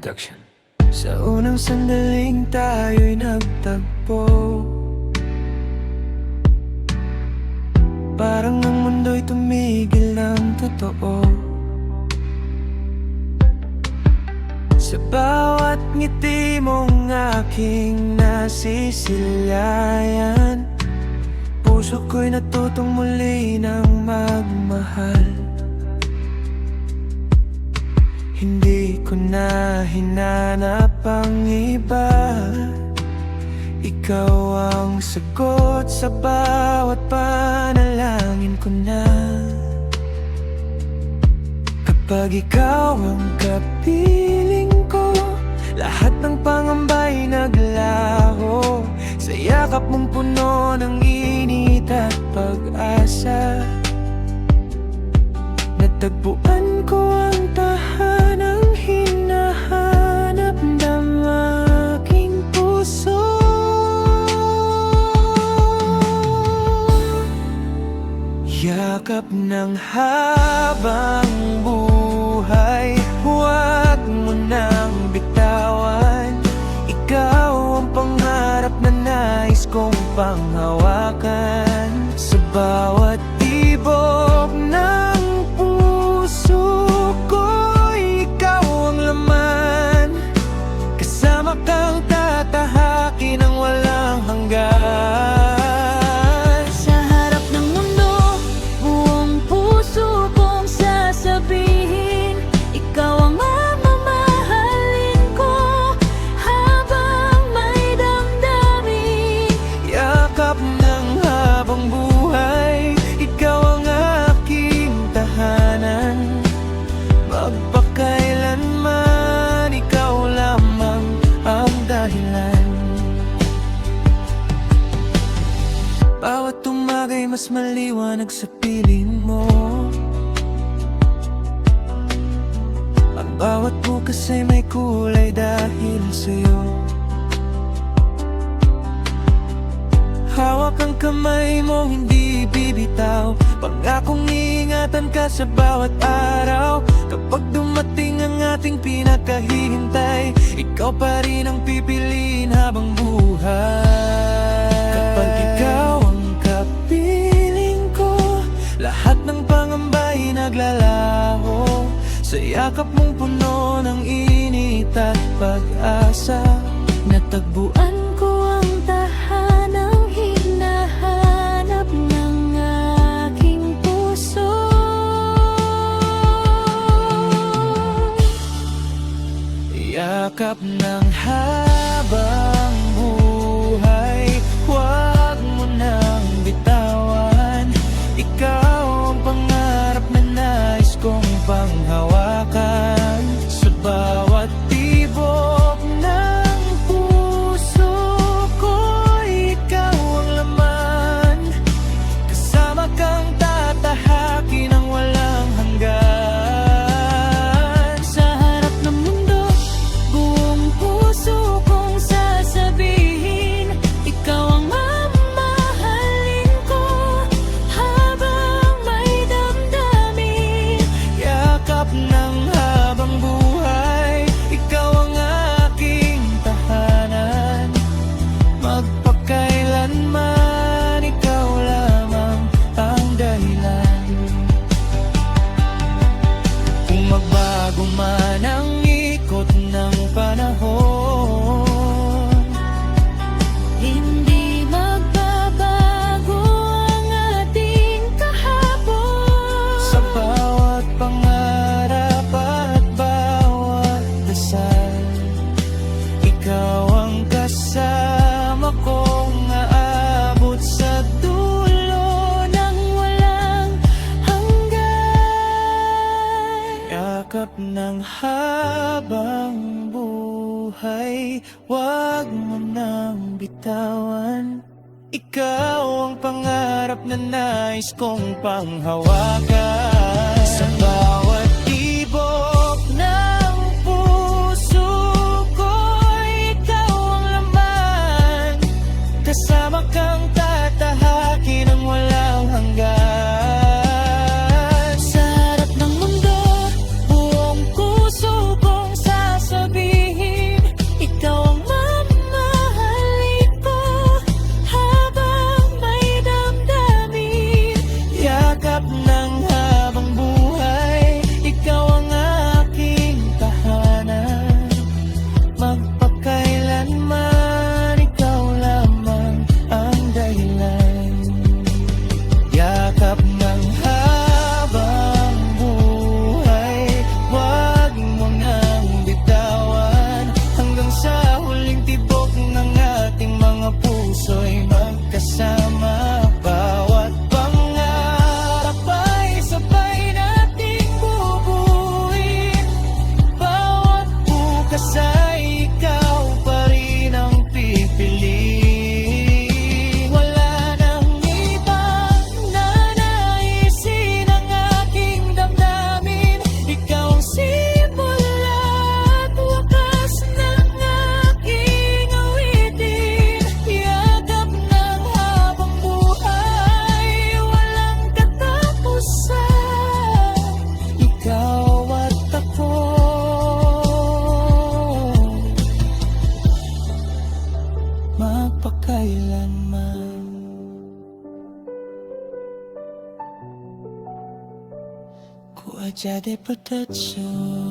Production. Sa unang sandaling tayo'y nagtagpo, parang ang mundo'y tumigil ng totoo. Sa bawat ngiti mong aking nasisilayan, puso ko'y natutong muli ng magmahal. Hindi ko na hinanap ang iba, ikaw ang sagot sa bawat panalangin ko na. Kapag ikaw ang kapiling ko, lahat ng pangamba'y naglaho. Sa yakap mong puno ng init at pag-asa, natagpuan ko ang tahanang hinahanap ng aking puso. Yakap ng habang buhay, huwag mo nang bitawan. Ikaw ang pangarap na nais kong panghawakan. Sa bawat tibok ng puso ko, ikaw ang laman. Kasama kang tatahakin ng walang hanggan. Sa harap ng mundo, buong puso kong sasabihin, ikaw ang mamahalin ko habang may damdamin. Yakap ng habang buhay, ikaw ang aking tahanan. Magpakailanman, ikaw lamang ang dahilan. Bawat umaga'y mas maliwanag sa piling mo. Ang bawat bukas ay may kulay dahil sa'yo. Hawak ang kamay mo, hindi bibitaw. Pangakong iingatan ka sa bawat araw. Kapag dumating ang ating pinakahihintay, ikaw pa rin ang pipiliin habang buhay. Kapag ikaw ang kapiling ko, lahat ng pangamba'y naglalaho. Sa yakap mong puno ng init at pag-asa, Natagpuan ko ang tahanang hinahanap ng aking puso. yakap ng habang buhay, huwag mo nang bitawan. Ikaw ang pangarap na nais kong panghawakan. Sa bawat tibok ng puso ko, ikaw ang laman. Kasama kang tatahakin ng walang hanggan. Sa harap ng mundo, buong puso kong sasabihin, ikaw ang mamahalin ko habang may damdamin. Yakap ng habang buhay, ikaw ang aking tahanan. Magpakailanman, ikaw lamang ang dahilan. Kung magbago man ang ikot ng panahon, Hindi magbabago ang ating kahapon. sa bawat pangarap at bawat dasal, ikaw ang kasama kong aabot sa dulo Nang walang hanggan. yakap ng habang buhay, huwag mo nang bitawan. Ikaw ang pangarap na nais kong panghawakan. Sa bawat tibok ng puso ko, ikaw ang laman. Kasama kang tatahakin ng walang hanggan. Sa harap ng mundo, buong puso kong sasabihin, kasa'y ikaw pa rin ang pipiliin. Wala nang ibang nanaisin ang aking damdamin. Ikaw ang simula at wakas ng aking awitin. Yakap ng habang buhay, walang katapusan. Ikaw at ako, magpakailanman. Kuaja de Production.